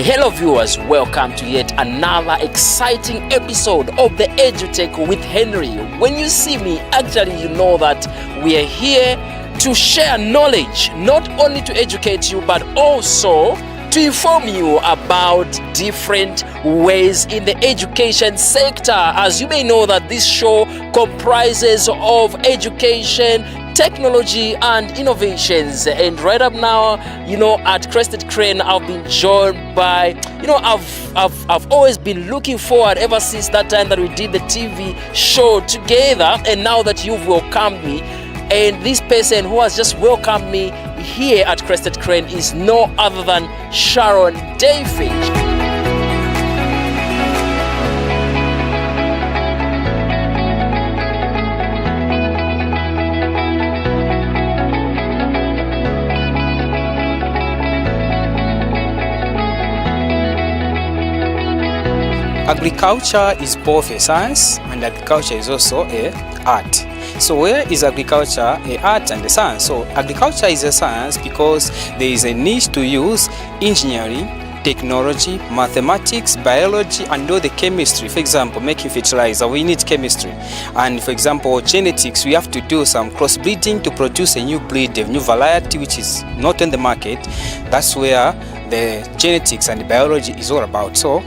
Hello viewers, welcome to yet another exciting episode of the EduTech with Henry. When you see me, actually you know that we are here to share knowledge, not only to educate you but also to inform you about different ways in the education sector. As you may know that this show comprises of education, technology and innovations, and right up now, at Crested Crane, I've been joined by, I've always been looking forward ever since that time that we did the TV show together, and now that you've welcomed me, and this person who has just welcomed me here at Crested Crane is no other than Sharon David. Agriculture is both a science and agriculture is also a art. So where is agriculture a art and a science? So agriculture is a science because there is a need to use engineering, technology, mathematics, biology and all the chemistry. For example, making fertilizer, we need chemistry. And for example, genetics, we have to do some crossbreeding to produce a new breed, a new variety which is not on the market. That's where the genetics and the biology is all about. So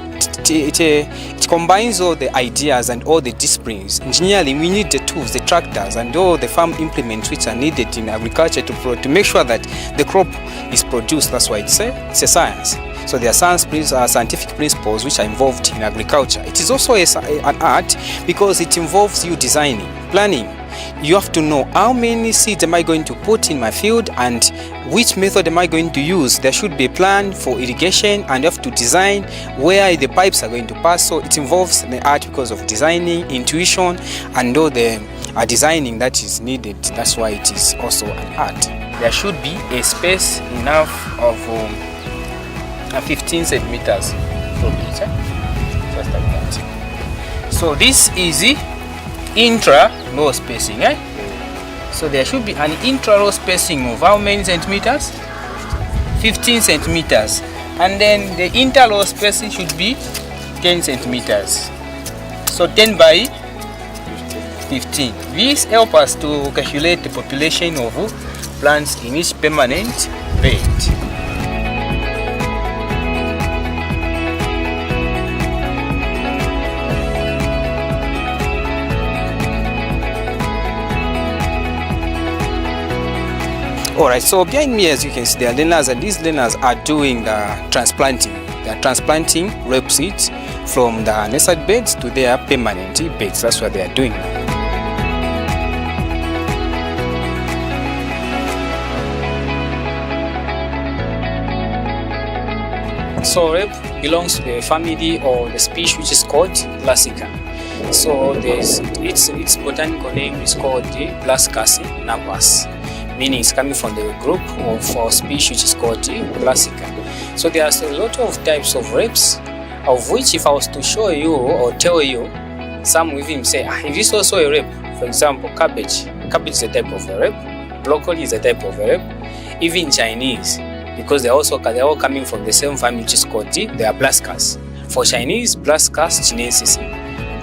it combines all the ideas and all the disciplines. Engineering, we need the tools, the tractors and all the farm implements which are needed in agriculture to make sure that the crop is produced. That's why it's a science. So there are scientific principles which are involved in agriculture. It is also an art because it involves you designing, planning. You have to know how many seeds am I going to put in my field and which method am I going to use. There should be a plan for irrigation and you have to design where the pipes are going to pass. So it involves the art because of designing, intuition and all the designing that is needed. That's why it is also an art. There should be a space enough of 15 centimeters from each, just like that. So this is the intra-row spacing, So there should be an intra-row spacing of how many centimeters? 15 centimeters. And then the inter-row spacing should be 10 centimeters. So 10 by 15. This helps us to calculate the population of plants in each permanent bed. Alright, so behind me, as you can see, there are learners, and these learners are doing the transplanting. They are transplanting rape seeds from the nursery beds to their permanent beds. That's what they are doing. So rape belongs to the family or the species which is called Brassica. So its botanical name is called the Brassicas navus, meaning it's coming from the group of species which is called Brassica. So there are a lot of types of rapes, of which if I was to show you or tell you, some will even say, is this also a rape? For example, cabbage. Cabbage is a type of a rape. Broccoli is a type of a rape. Even Chinese, because they're all coming from the same family which is called the Brassicas. For Chinese, Brassicas chinensis,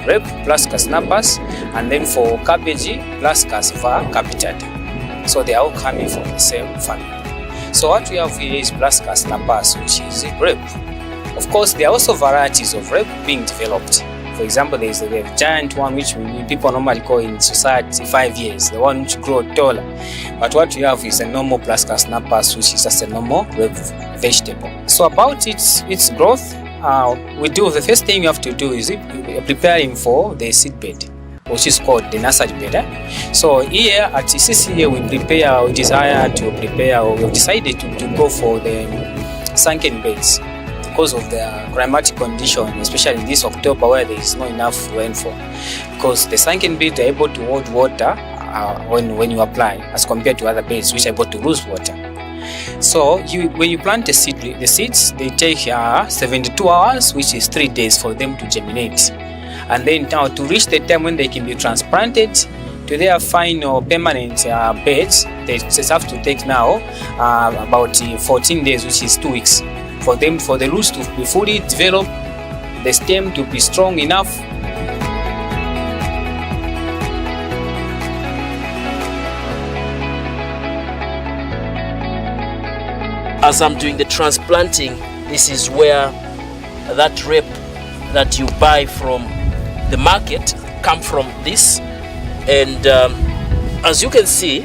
rape Brassicas navus, and then for cabbage, Brassicas capitata. So they are all coming from the same family. So what we have here is Brassicas navus, which is rape. Of course, there are also varieties of rape being developed. For example, there is the giant one which people normally call in society 5 years, the one which grows taller. But what we have is a normal Brassicas navus, which is just a normal rape vegetable. So about its growth, the first thing you have to do is preparing for the seed bed, which is called the nursery bed. So here at CCA we've decided to go for the sunken beds because of the climatic condition, especially in this October where there is not enough rainfall. Because the sunken beds are able to hold water when you apply, as compared to other beds which are able to lose water. So when you plant the seeds, they take 72 hours, which is 3 days for them to germinate. And then now to reach the time when they can be transplanted to their final permanent beds, they just have to take now about 14 days, which is 2 weeks for the roots to be fully developed, the stem to be strong enough. As I'm doing the transplanting, this is where that rape that you buy from the market come from this. And as you can see,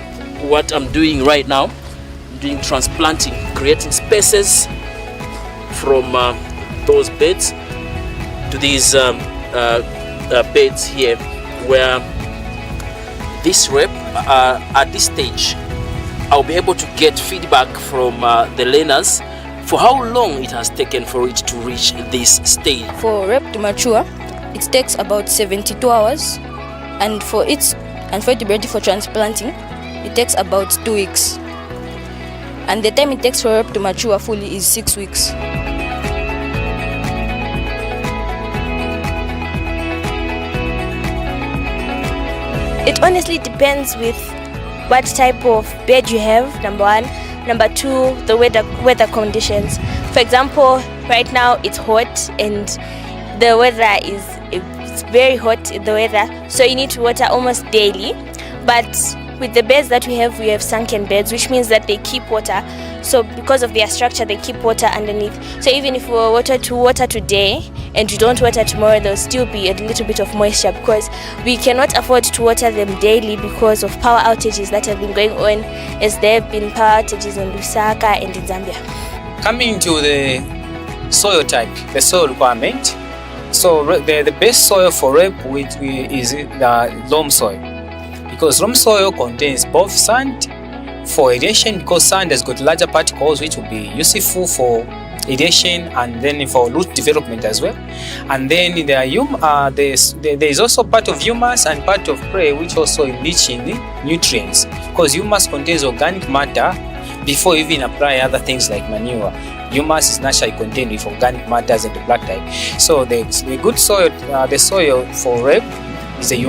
what I'm doing right now, I'm doing transplanting, creating spaces from those beds to these beds here, where this rape at this stage I'll be able to get feedback from the learners for how long it has taken for it to reach this stage. For rape to mature, it takes about 72 hours, and for it to be ready for transplanting, it takes about 2 weeks. And the time it takes for rape to mature fully is 6 weeks. It honestly depends with what type of bed you have, number one. Number two, the weather conditions. For example, right now it's hot and the weather it's very hot, the weather, so you need to water almost daily. But with the beds that we have sunken beds, which means that they keep water. So because of their structure, they keep water underneath. So even if we water today and you don't water tomorrow, there'll still be a little bit of moisture, because we cannot afford to water them daily because of power outages that have been going on, as there have been power outages in Lusaka and in Zambia. Coming to the soil type, the soil requirement. So the best soil for rape is the loam soil, because loam soil contains both sand for aeration, because sand has got larger particles which will be useful for aeration and then for root development as well. And then there is also part of humus and part of prey which also enrich in nutrients, because humus contains organic matter before you even apply other things like manure. Humus is naturally contained with organic matters and the blood type. So the good soil, the soil for rape is the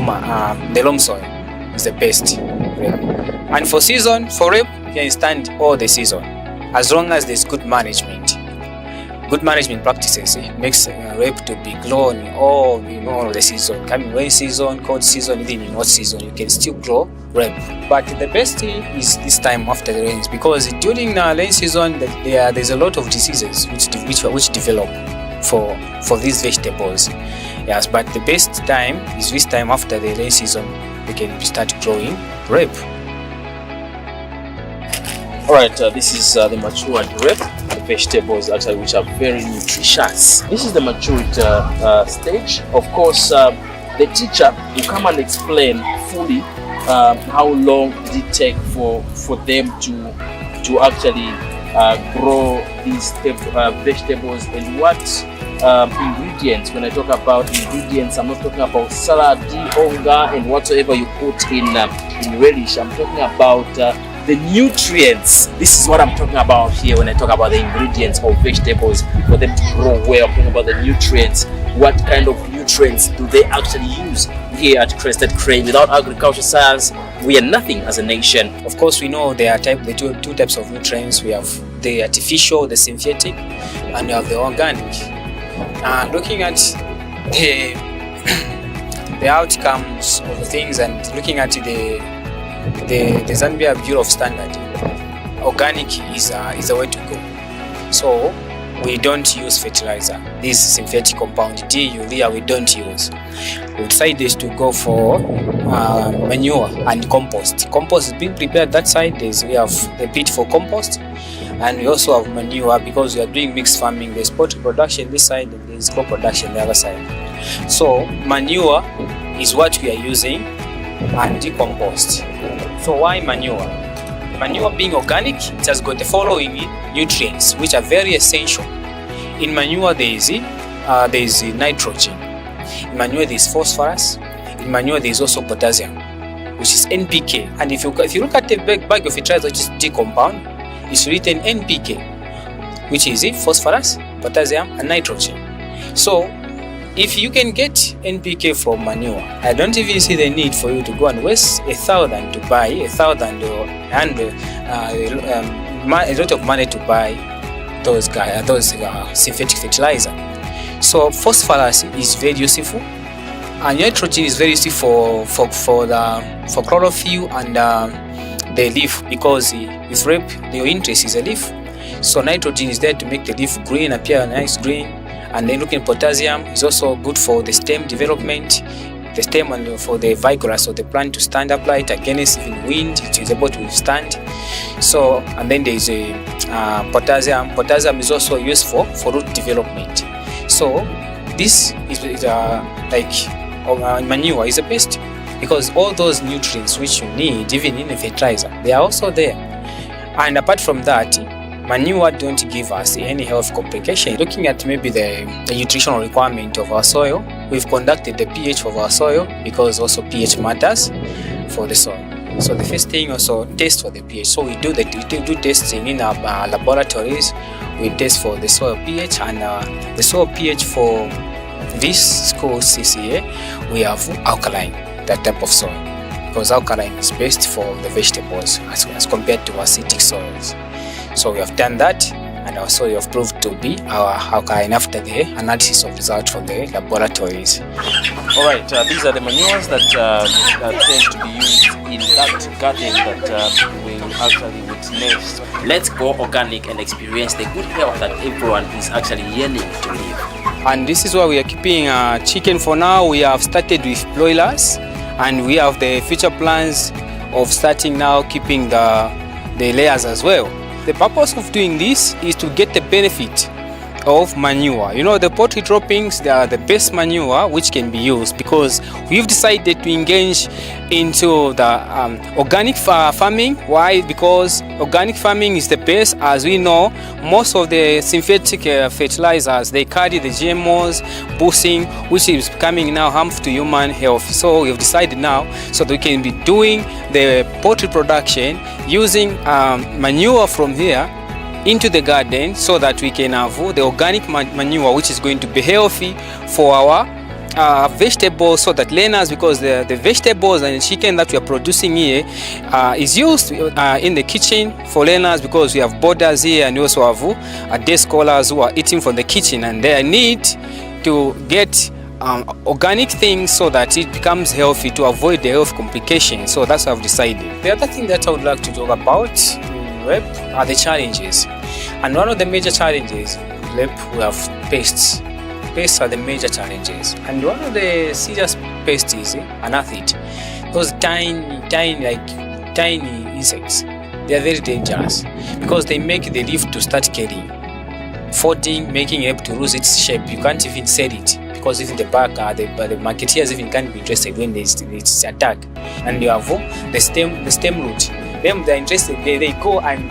loam soil is the best rape. And for season, for rape, you can stand all the season, as long as there's good management. Good management practices makes rape to be grown all the season. Coming rain season, cold season, even in hot season, you can still grow rape. But the best is this time after the rains, because during the rain season, there's a lot of diseases which develop for these vegetables. Yes, but the best time is this time after the rain season. We can start growing rape. Alright, this is the matured rape, the vegetables actually which are very nutritious. This is the matured stage. Of course, the teacher will come and explain fully how long did it take for them to actually grow these vegetables, and what ingredients. When I talk about ingredients, I'm not talking about salad, onga, and whatsoever you put in relish. I'm talking about the nutrients. This is what I'm talking about here when I talk about the ingredients of vegetables for them to grow well. I'm talking about the nutrients. What kind of nutrients do they actually use here at Crested Crane? Without agricultural science, we are nothing as a nation. Of course, we know there are two types of nutrients. We have the artificial, the synthetic, and we have the organic. Looking at the outcomes of things and looking at the Zambia Bureau of Standard, organic is a way to go. So we don't use fertilizer. This synthetic compound, urea, we don't use. We decided to go for manure and compost. Compost is being prepared that side. We have the pit for compost, and we also have manure because we are doing mixed farming. There's poultry production this side and there's crop production the other side. So manure is what we are using, and compost. So why manure? Manure being organic, it has got the following nutrients which are very essential. In manure there is nitrogen. In manure there is phosphorus. In manure there is also potassium, which is NPK. And if you look at the bag of fertilizer, which is D compound, it's written NPK, which is phosphorus, potassium, and nitrogen. So if you can get NPK from manure, I don't even see the need for you to go and waste 1,000 to buy 1,000 and a lot of money to buy those synthetic fertilizer. So phosphorus is very useful, and nitrogen is very useful for chlorophyll and the leaf, because with rape your interest is a leaf. So nitrogen is there to make the leaf green, appear nice green, and then looking potassium is also good for the stem development, the stem, and for the vigorous of the plant to stand upright against even wind, it is able to withstand. So, and then there is a potassium. Potassium is also useful for root development. So this is manure is the best, because all those nutrients which you need even in a fertilizer, they are also there. And apart from that, manure don't give us any health complication. Looking at maybe the nutritional requirement of our soil, we've conducted the pH of our soil, because also pH matters for the soil. So the first thing also test for the pH. So we do testing in our laboratories. We test for the soil pH, and the soil pH for this school CCA, we have alkaline, that type of soil, because alkaline is best for the vegetables as compared to acidic soils. So we have done that, and our soil have proved to be our alkaline after the analysis of results from the laboratories. All right, these are the manures that tend to be used in that garden that we actually witnessed. Let's go organic and experience the good health that everyone is actually yearning to live. And this is why we are keeping chicken for now. We have started with broilers, and we have the future plans of starting now keeping the layers as well. The purpose of doing this is to get the benefit of manure. You know, the poultry droppings, they are the best manure which can be used, because we've decided to engage into the organic farming. Why? Because organic farming is the best. As we know, most of the synthetic fertilizers, they carry the GMOs, boosting, which is becoming now harmful to human health. So we've decided now so that we can be doing the poultry production using manure from here into the garden, so that we can have the organic manure, which is going to be healthy for our vegetables, so that learners, because the vegetables and the chicken that we are producing here is used in the kitchen for learners, because we have boarders here, and we also have day scholars who are eating from the kitchen, and they need to get organic things so that it becomes healthy, to avoid the health complications. So that's what I've decided. The other thing that I would like to talk about REP are the challenges, and one of the major challenges REP, we have pests. Pests are the major challenges, and one of the serious pests is an aphid. Those tiny insects, they are very dangerous, because they make the leaf to start carrying, folding, making it to lose its shape. You can't even sell it, because even the marketeers even can't be interested when it's attack. And you have the stem root. Them, they're interested. They go and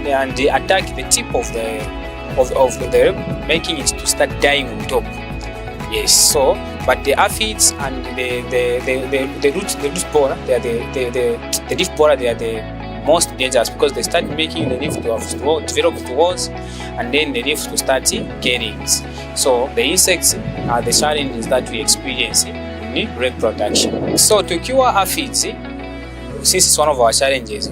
they attack the tip of the making it to start dying on top. Yes. So, but the aphids and the root borer, they are the leaf borer. They are the most dangerous, because they start making the leaf to develop towards, and then the leaf to start carrying. So the insects are the challenges that we experience in reproduction. So to cure aphids, since it's one of our challenges,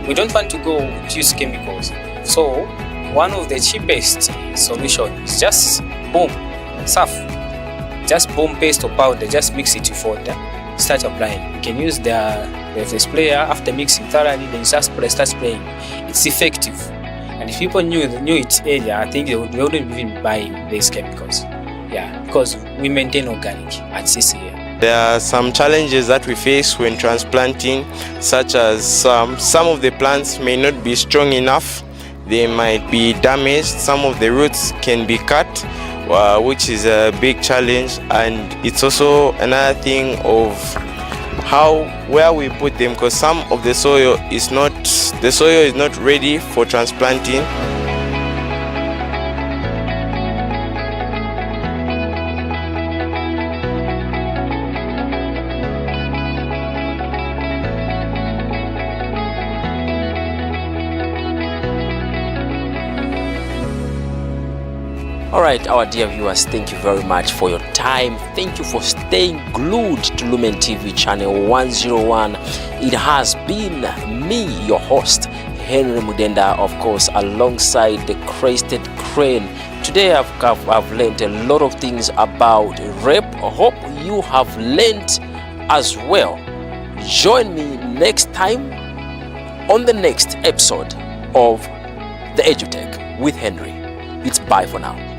we don't want to go use chemicals. So one of the cheapest solutions is just boom, surf. Just boom paste or powder, just mix it with water, start applying. You can use the sprayer after mixing thoroughly, then just start spraying. It's effective. And if people knew it earlier, I think they wouldn't even buy these chemicals. Yeah, because we maintain organic at CCA. There are some challenges that we face when transplanting, such as some of the plants may not be strong enough, they might be damaged, some of the roots can be cut, which is a big challenge. And it's also another thing of where we put them, because some of the soil is not ready for transplanting. Alright, our dear viewers, thank you very much for your time. Thank you for staying glued to Lumen TV channel 101. It has been me, your host, Henry Mudenda, of course, alongside the Crested Crane. Today I've learned a lot of things about rape. I hope you have learned as well. Join me next time on the next episode of the EduTech with Henry. It's bye for now.